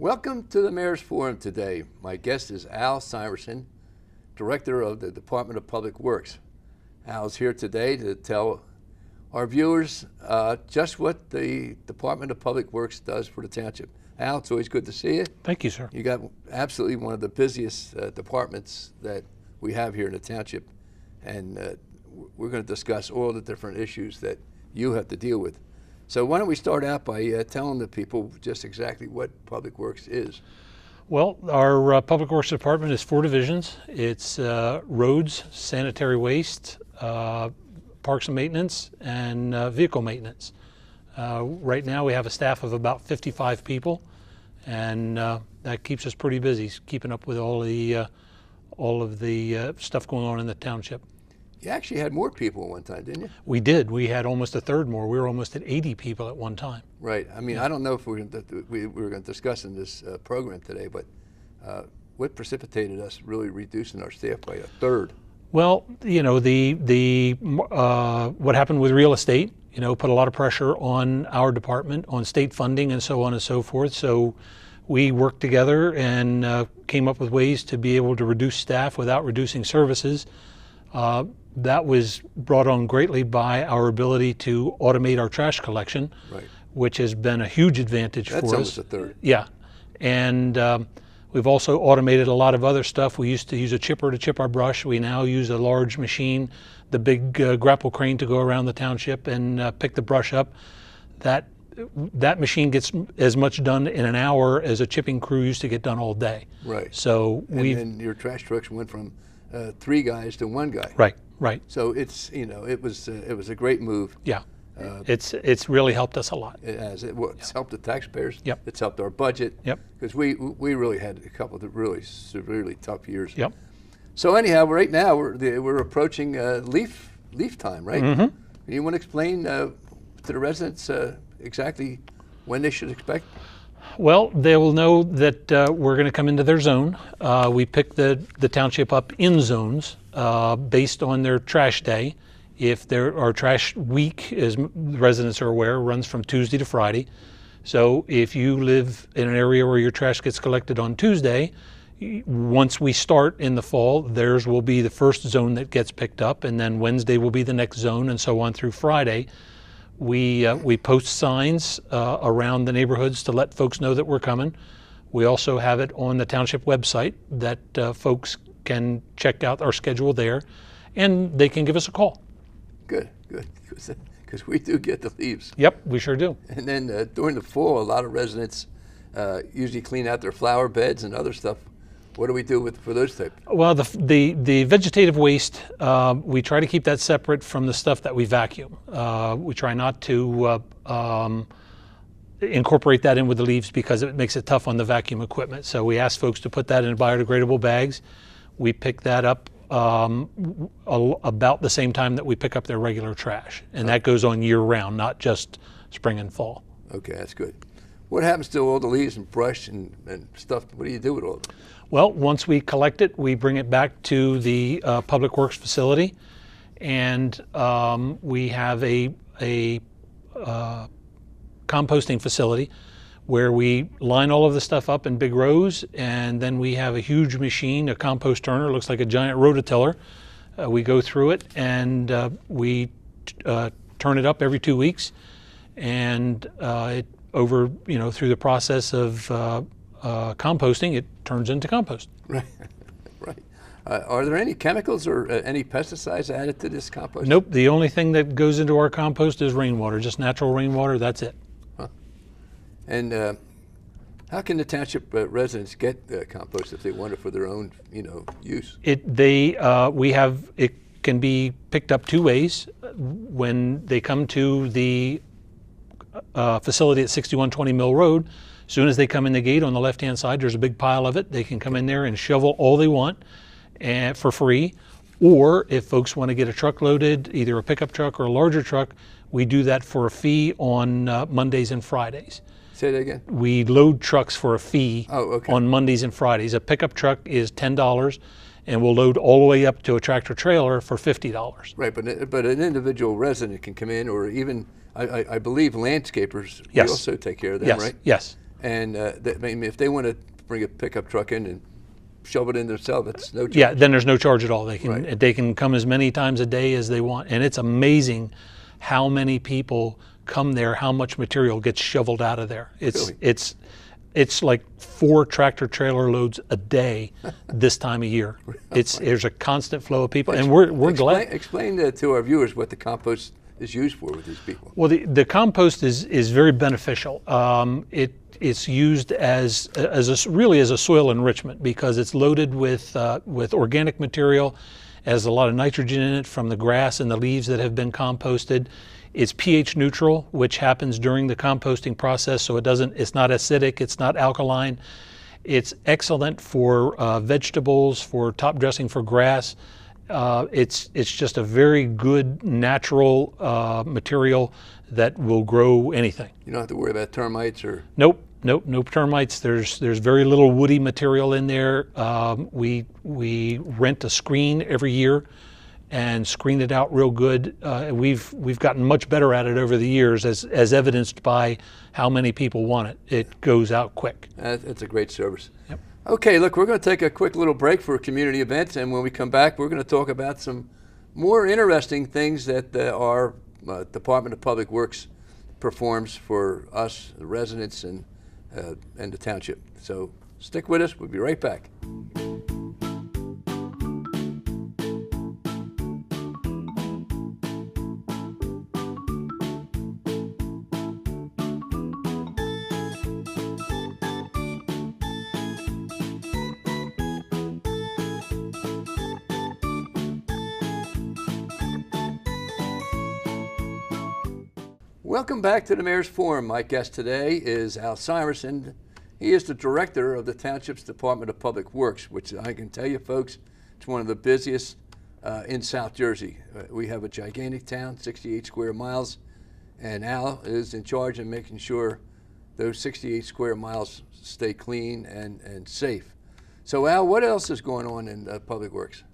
Welcome to the Mayor's Forum today. My guest is Al Simerson, Director of the Department of Public Works. Al's here today to tell our viewers just what the Department of Public Works does for the township. Al, it's always good to see you. Thank you, sir. You got absolutely one of the busiest departments that we have here in the township, and we're going to discuss all the different issues that you have to deal with. So why don't we start out by telling the people just exactly what Public Works is. Well, our Public Works Department is 4 divisions. It's roads, sanitary waste, parks and maintenance, and vehicle maintenance. Right now we have a staff of about 55 people, and that keeps us pretty busy, keeping up with all of the stuff going on in the township. You actually had more people at one time, didn't you? We did. We had almost a third more. We were almost at 80 people at one time. Right. I mean, yeah. I don't know if we were going to discuss in this program today, but what precipitated us really reducing our staff by a third? Well, you know, what happened with real estate, you know, put a lot of pressure on our department, on state funding and so on and so forth. So we worked together and came up with ways to be able to reduce staff without reducing services. That was brought on greatly by our ability to automate our trash collection, right, which has been a huge advantage for us. That's almost a third. Yeah. And we've also automated a lot of other stuff. We used to use a chipper to chip our brush. We now use a large machine, the big grapple crane, to go around the township and pick the brush up. That machine gets as much done in an hour as a chipping crew used to get done all day. Right. So and your trash trucks went from 3 guys to 1 guy. Right. Right. So it's, you know, it was a great move. Yeah. It's really helped us a lot. It has. It's helped the taxpayers. Yep. It's helped our budget. Yep. Because we really had a couple of really severely tough years. Yep. So anyhow, right now we're approaching leaf time, right? Mm-hmm. You want to explain to the residents exactly when they should expect? Well, they will know that we're going to come into their zone. We pick the township up in zones based on their trash day. If our trash week, as residents are aware, runs from Tuesday to Friday. So if you live in an area where your trash gets collected on Tuesday, once we start in the fall, theirs will be the first zone that gets picked up, and then Wednesday will be the next zone, and so on through Friday. We post signs around the neighborhoods to let folks know that we're coming. We also have it on the township website that folks can check out our schedule there, and they can give us a call. Good, because we do get the leaves. Yep, we sure do. And then during the fall, a lot of residents usually clean out their flower beds and other stuff. What do we do for those type? Well, the vegetative waste, we try to keep that separate from the stuff that we vacuum. We try not to incorporate that in with the leaves because it makes it tough on the vacuum equipment. So we ask folks to put that in biodegradable bags. We pick that up about the same time that we pick up their regular trash. And that goes on year round, not just spring and fall. Okay, that's good. What happens to all the leaves and brush and stuff? What do you do with all of it? Well, once we collect it, we bring it back to the Public Works facility, and we have a composting facility where we line all of the stuff up in big rows, and then we have a huge machine, a compost turner, looks like a giant rototiller. We go through it and we turn it up every 2 weeks, and through the process of composting, it turns into compost. Right, right. Are there any chemicals or any pesticides added to this compost? Nope. The only thing that goes into our compost is rainwater, just natural rainwater. That's it. Huh. And how can the township residents get compost if they want it for their own, use? It can be picked up 2 ways. When they come to the facility at 6120 Mill Road, as soon as they come in the gate on the left-hand side, there's a big pile of it. They can come in there and shovel all they want for free. Or if folks want to get a truck loaded, either a pickup truck or a larger truck, we do that for a fee on Mondays and Fridays. Say that again? We load trucks for a fee on Mondays and Fridays. A pickup truck is $10, and we'll load all the way up to a tractor trailer for $50. Right, but an individual resident can come in, or even, I believe landscapers, yes. We also take care of them, yes. right? Yes. And I mean, if they want to bring a pickup truck in and shove it in themselves, it's no charge. Yeah, then there's no charge at all. They can Right. they can come as many times a day as they want, and it's amazing how many people come there, how much material gets shoveled out of there. Really? It's like 4 tractor trailer loads a day this time of year. There's a constant flow of people, and we're glad. Explain to our viewers what the compost is used for with these people. Well, the compost is very beneficial. It's used really as a soil enrichment because it's loaded with organic material, has a lot of nitrogen in it from the grass and the leaves that have been composted. It's pH neutral, which happens during the composting process, so it's not acidic, it's not alkaline. It's excellent for vegetables, for top dressing for grass. It's just a very good natural material that will grow anything. You don't have to worry about termites or... Nope, no termites. There's very little woody material in there. We rent a screen every year and screen it out real good. We've gotten much better at it over the years, as evidenced by how many people want it. It goes out quick. It's a great service. Yep. Okay, look, we're going to take a quick little break for a community event, and when we come back, we're going to talk about some more interesting things that our Department of Public Works performs for us, the residents, and the township. So stick with us. We'll be right back. Welcome back to the Mayor's Forum. My guest today is Al Simerson. He is the director of the Township's Department of Public Works, which I can tell you, folks, it's one of the busiest in South Jersey. We have a gigantic town, 68 square miles, and Al is in charge of making sure those 68 square miles stay clean and safe. So Al, what else is going on in Public Works?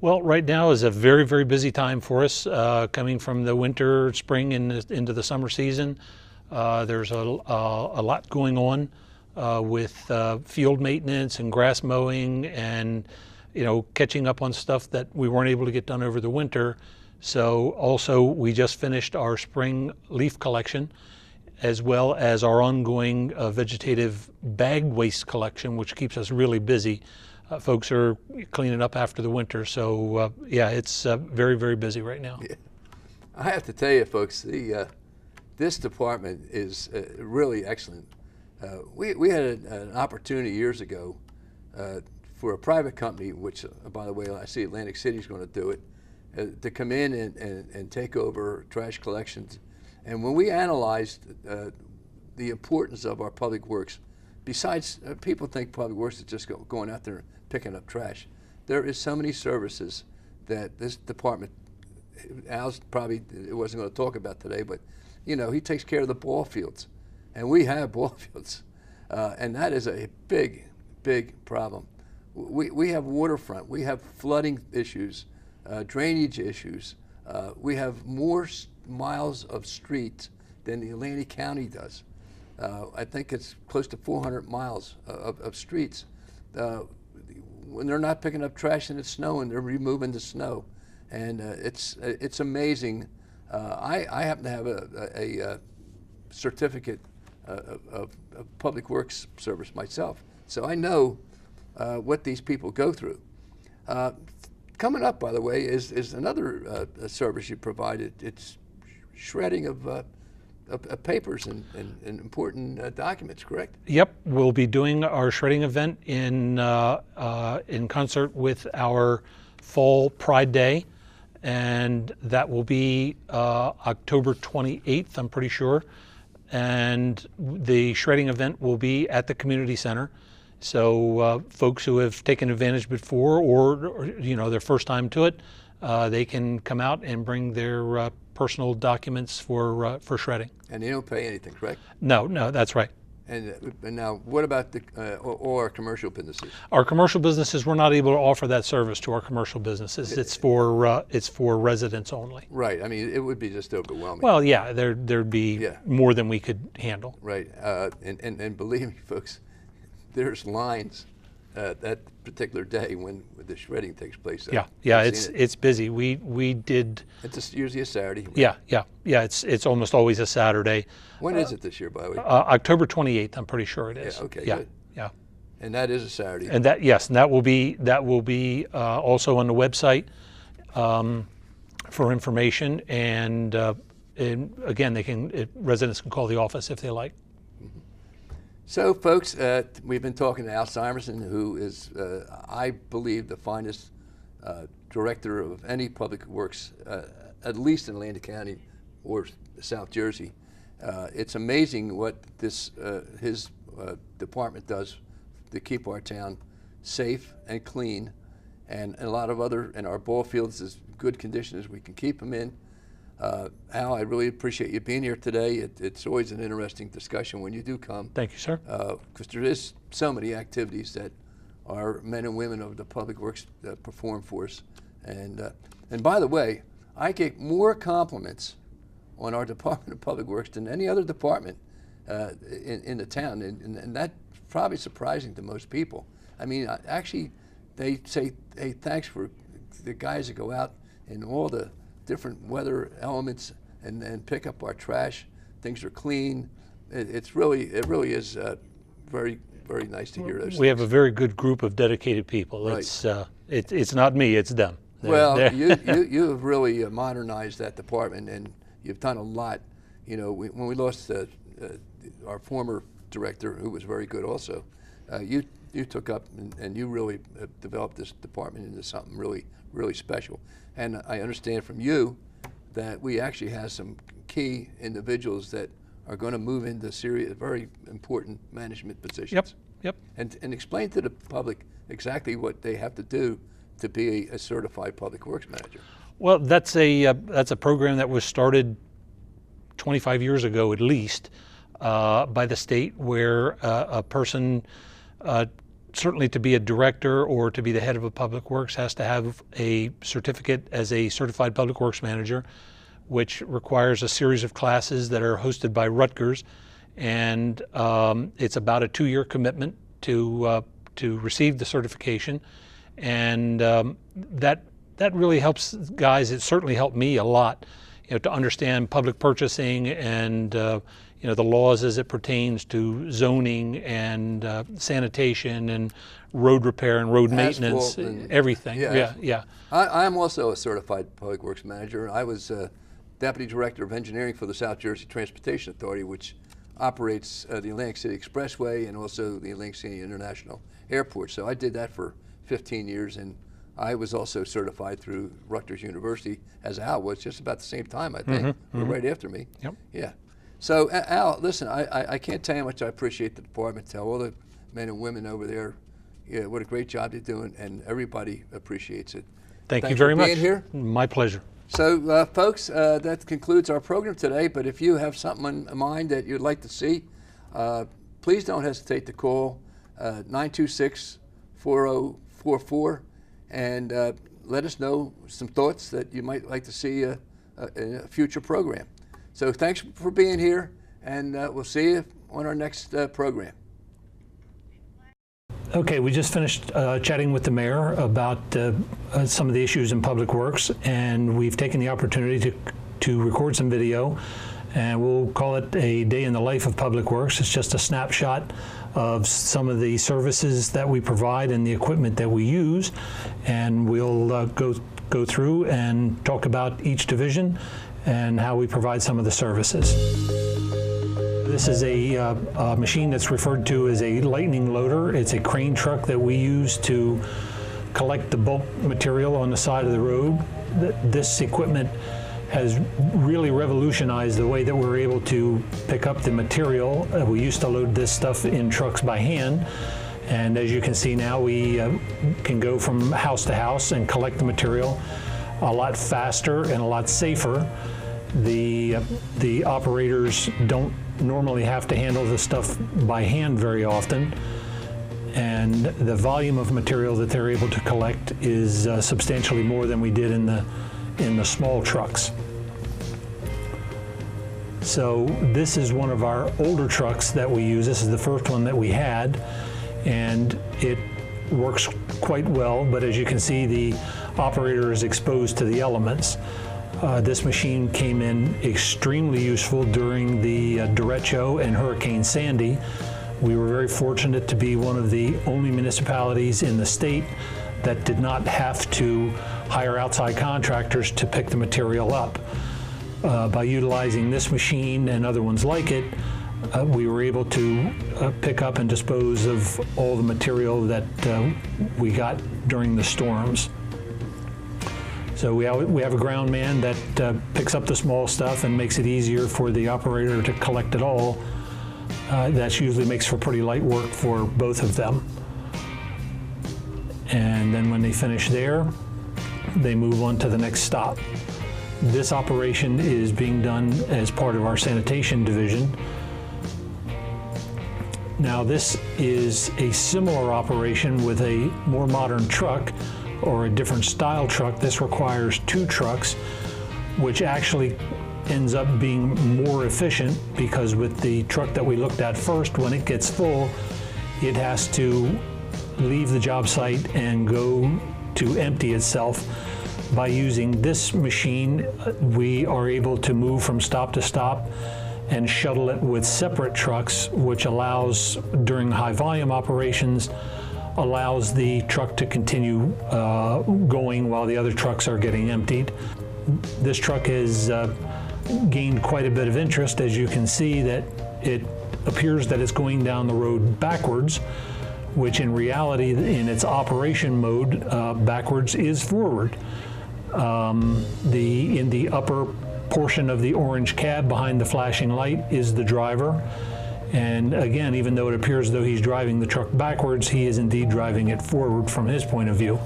Well, right now is a very, very busy time for us, coming from the winter, spring, and into the summer season. There's a lot going on with field maintenance and grass mowing and, catching up on stuff that we weren't able to get done over the winter. So also, we just finished our spring leaf collection, as well as our ongoing vegetative bagged waste collection, which keeps us really busy. Folks are cleaning up after the winter, so yeah, it's very, very busy right now. Yeah. I have to tell you, folks, this department is really excellent. We had an opportunity years ago for a private company, which, by the way, I see Atlantic City is going to do it, to come in and take over trash collections. And when we analyzed the importance of our public works, besides, people think public works is just going out there and picking up trash. There is so many services that this department, Al's probably wasn't going to talk about today, but he takes care of the ball fields, and we have ball fields, and that is a big, big problem. We have waterfront, we have flooding issues, drainage issues. We have more miles of streets than the Atlantic County does. I think it's close to 400 miles of streets. When they're not picking up trash and it's snowing, they're removing the snow, and it's amazing. I happen to have a certificate of public works service myself, so I know what these people go through. Coming up, by the way, is another service you provided. It's shredding of papers and important documents, correct? Yep, we'll be doing our shredding event in concert with our Fall Pride Day, and that will be October 28th, I'm pretty sure. And the shredding event will be at the community center. So folks who have taken advantage before, or their first time to it, they can come out and bring their personal documents for shredding. And you don't pay anything, correct? No, that's right. And now, what about all our commercial businesses? Our commercial businesses, we're not able to offer that service to our commercial businesses. It's for residents only. Right. I mean, it would be just overwhelming. Well, yeah, there'd be more than we could handle. Right. And believe me, folks, there's lines that particular day when the shredding takes place. Yeah. It's busy. We did. It's usually a Saturday. Right? Yeah. It's almost always a Saturday. When is it this year, by the way? October 28th. I'm pretty sure it is. Yeah. Okay. Yeah. Good. Yeah. And that is a Saturday. And that will be also on the website for information. And again, residents can call the office if they like. So, folks, we've been talking to Al Simerson, who is, I believe, the finest director of any public works, at least in Atlantic County or South Jersey. It's amazing what his department does to keep our town safe and clean, and a lot of and our ball fields as good condition as we can keep them in. Al, I really appreciate you being here today. It's always an interesting discussion when you do come. Thank you, sir. Because there is so many activities that our men and women of the public works perform for us. And by the way, I get more compliments on our Department of Public Works than any other department in the town, and that's probably surprising to most people. I mean, actually, they say, hey, thanks for the guys that go out in all the different weather elements and pick up our trash. Things are clean. It really is very, very nice to hear those. We have a very good group of dedicated people. Right. It's not me, it's them. Well, you have really modernized that department, and you've done a lot. You know, when we lost our former director, who was very good also, you took up and you really developed this department into something really, really special. And I understand from you that we actually have some key individuals that are going to move into serious, very important management positions. Yep. And explain to the public exactly what they have to do to be a certified public works manager. Well, that's a program that was started 25 years ago at least by the state, where a person, certainly to be a director or to be the head of a public works, has to have a certificate as a certified public works manager, which requires a series of classes that are hosted by Rutgers, and it's about a 2-year commitment to receive the certification, and that really helps guys. It certainly helped me a lot, to understand public purchasing and the laws as it pertains to zoning and sanitation and road repair and road maintenance, and everything. Yeah. I'm also a certified public works manager. I was deputy director of engineering for the South Jersey Transportation Authority, which operates the Atlantic City Expressway and also the Atlantic City International Airport. So I did that for 15 years, and I was also certified through Rutgers University, as Al was, just about the same time, I think, or right after me. Yep. Yeah. So Al, listen, I can't tell you how much I appreciate the department. Tell all the men and women over there, what a great job you're doing, and everybody appreciates it. Thanks you very much. Being here. My pleasure. So, folks, that concludes our program today. But if you have something in mind that you'd like to see, please don't hesitate to call 926-4044 and let us know some thoughts that you might like to see in a future program. So thanks for being here, and we'll see you on our next program. Okay, we just finished chatting with the mayor about some of the issues in public works, and we've taken the opportunity to record some video, and we'll call it a day in the life of public works. It's just a snapshot of some of the services that we provide and the equipment that we use, and we'll go through and talk about each division and how we provide some of the services. This is a machine that's referred to as a lightning loader. It's a crane truck that we use to collect the bulk material on the side of the road. This equipment has really revolutionized the way that we're able to pick up the material. We used to load this stuff in trucks by hand, and as you can see now, we can go from house to house and collect the material a lot faster and a lot safer. The operators don't normally have to handle this stuff by hand very often, and the volume of material that they're able to collect is substantially more than we did in the small trucks. So this is one of our older trucks that we use. This is the first one that we had, and it works quite well, but as you can see, the operator is exposed to the elements. This machine came in extremely useful during the derecho and Hurricane Sandy. We were very fortunate to be one of the only municipalities in the state that did not have to hire outside contractors to pick the material up. By utilizing this machine and other ones like it, we were able to pick up and dispose of all the material that we got during the storms. So we have a ground man that picks up the small stuff and makes it easier for the operator to collect it all. That usually makes for pretty light work for both of them. And then when they finish there, they move on to the next stop. This operation is being done as part of our sanitation division. Now this is a similar operation with a more modern truck or a different style truck. This requires 2 trucks, which actually ends up being more efficient because with the truck that we looked at first, when it gets full, it has to leave the job site and go to empty itself. By using this machine, we are able to move from stop to stop and shuttle it with separate trucks, which allows, during high volume operations, allows the truck to continue going while the other trucks are getting emptied. This truck has gained quite a bit of interest. As you can see, that it appears that it's going down the road backwards, which in reality, in its operation mode, backwards is forward. In the upper portion of the orange cab behind the flashing light is the driver. And again, even though it appears as though he's driving the truck backwards, he is indeed driving it forward from his point of view.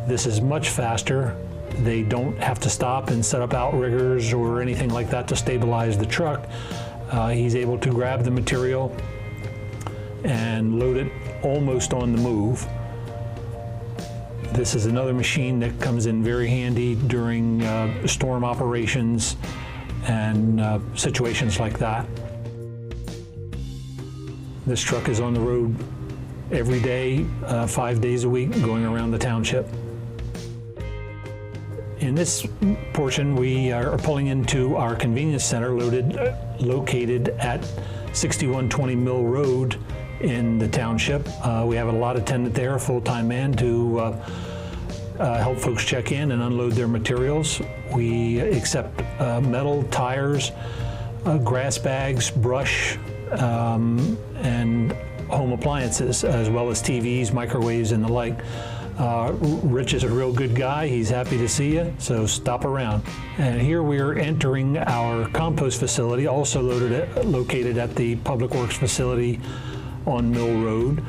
This is much faster. They don't have to stop and set up outriggers or anything like that to stabilize the truck. He's able to grab the material and load it almost on the move. This is another machine that comes in very handy during storm operations and situations like that. This truck is on the road every day, 5 days a week, going around the township. In this portion, we are pulling into our convenience center located at 6120 Mill Road in the township. We have a lot attendant there, a full-time man to help folks check in and unload their materials. We accept metal, tires, grass bags, brush, and home appliances, as well as TVs, microwaves, and the like. Rich is a real good guy. He's happy to see you, so stop around. And here we are entering our compost facility, also located at the Public Works facility on Mill Road.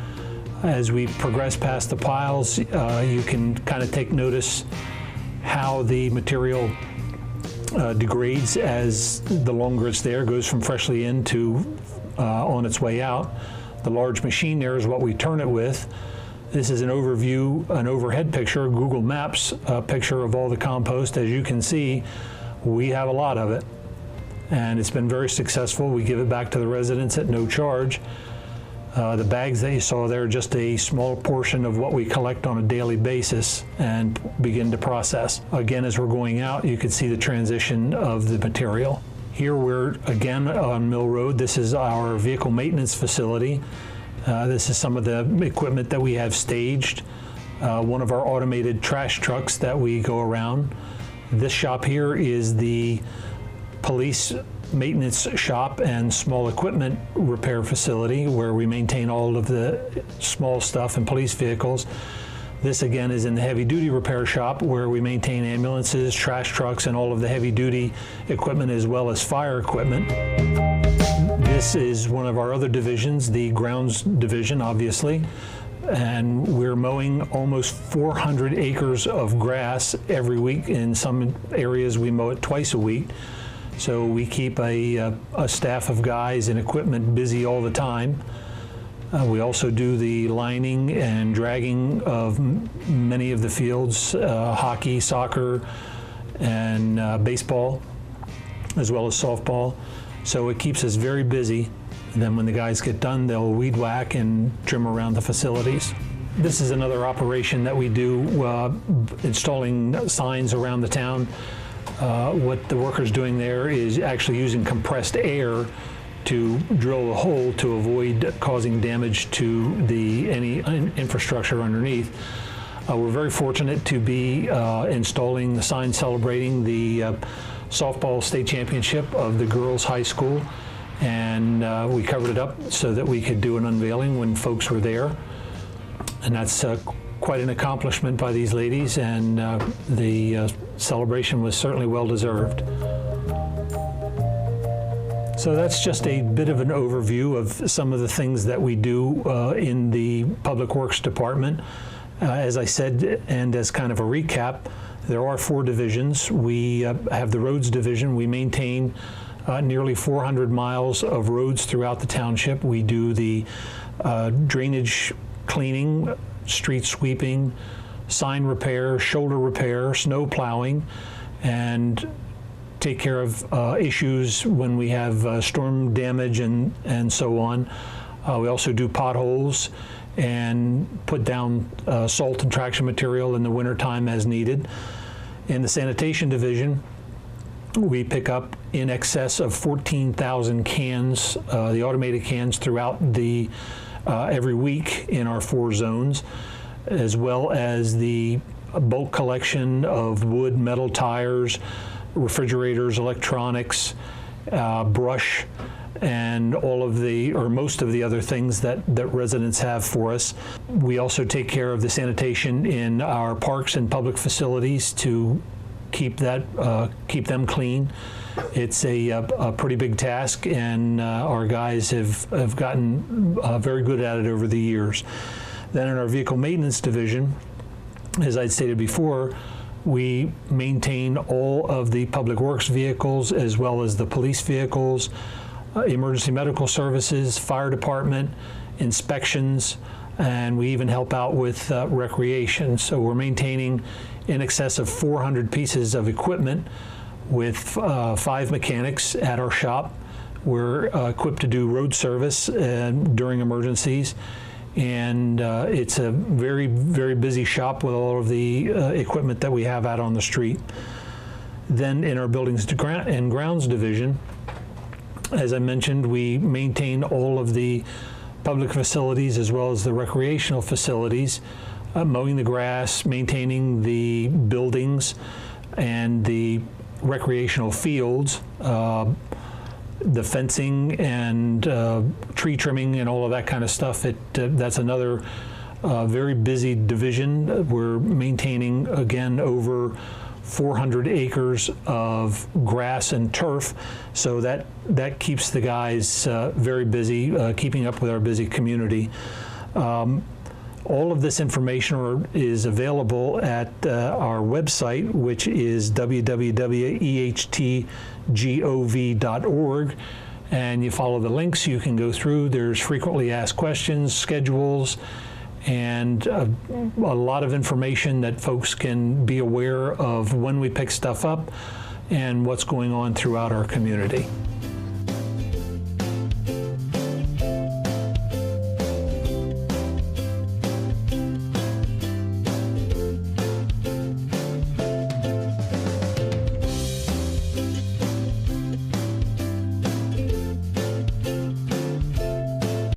As we progress past the piles, you can kind of take notice how the material degrades as the longer it's there, goes from freshly in to on its way out. The large machine there is what we turn it with. This is an overview, an overhead picture, Google Maps picture of all the compost. As you can see, we have a lot of it, and it's been very successful. We give it back to the residents at no charge. The bags that you saw there are just a small portion of what we collect on a daily basis and begin to process. Again, as we're going out, you can see the transition of the material. Here we're again on Mill Road. This is our vehicle maintenance facility. This is some of the equipment that we have staged. One of our automated trash trucks that we go around. This shop here is the police maintenance shop and small equipment repair facility where we maintain all of the small stuff in police vehicles. This again is in the heavy duty repair shop where we maintain ambulances, trash trucks, and all of the heavy duty equipment as well as fire equipment. This is one of our other divisions, the grounds division, obviously, and we're mowing almost 400 acres of grass every week. In some areas we mow it twice a week. So we keep a staff of guys and equipment busy all the time. We also do the lining and dragging of many of the fields, hockey, soccer, and baseball, as well as softball. So it keeps us very busy. And then when the guys get done, they'll weed whack and trim around the facilities. This is another operation that we do, installing signs around the town. What the worker's doing there is actually using compressed air to drill a hole to avoid causing damage to any infrastructure underneath. We're very fortunate to be installing the sign celebrating the softball state championship of the girls' high school, and we covered it up so that we could do an unveiling when folks were there. And that's quite an accomplishment by these ladies, and the celebration was certainly well deserved. So that's just a bit of an overview of some of the things that we do in the Public Works Department. As I said, and as kind of a recap, there are 4 divisions. We have the roads division. We maintain nearly 400 miles of roads throughout the township. We do the drainage cleaning, street sweeping, sign repair, shoulder repair, snow plowing, and take care of issues when we have storm damage and so on. We also do potholes and put down salt and traction material in the wintertime as needed. In the sanitation division, we pick up in excess of 14,000 cans, the automated cans throughout the every week in our 4 zones, as well as the bulk collection of wood, metal, tires, refrigerators, electronics, brush, and all of the, or most of the other things that residents have for us. We also take care of the sanitation in our parks and public facilities to keep them clean. It's a pretty big task, and our guys have gotten very good at it over the years. Then in our vehicle maintenance division, as I'd stated before, we maintain all of the public works vehicles as well as the police vehicles, emergency medical services, fire department, inspections, and we even help out with recreation. So we're maintaining in excess of 400 pieces of equipment with 5 mechanics at our shop. We're equipped to do road service during emergencies, and it's a very, very busy shop with all of the equipment that we have out on the street. Then in our buildings and grounds division, as I mentioned, we maintain all of the public facilities as well as the recreational facilities, mowing the grass, maintaining the buildings and the recreational fields, the fencing and tree trimming and all of that kind of stuff. That's another very busy division. We're maintaining, again, over 400 acres of grass and turf, so that keeps the guys very busy, keeping up with our busy community. All of this information is available at our website, which is www.ehtgov.org, and you follow the links. You can go through. There's frequently asked questions, schedules, and a lot of information that folks can be aware of when we pick stuff up and what's going on throughout our community.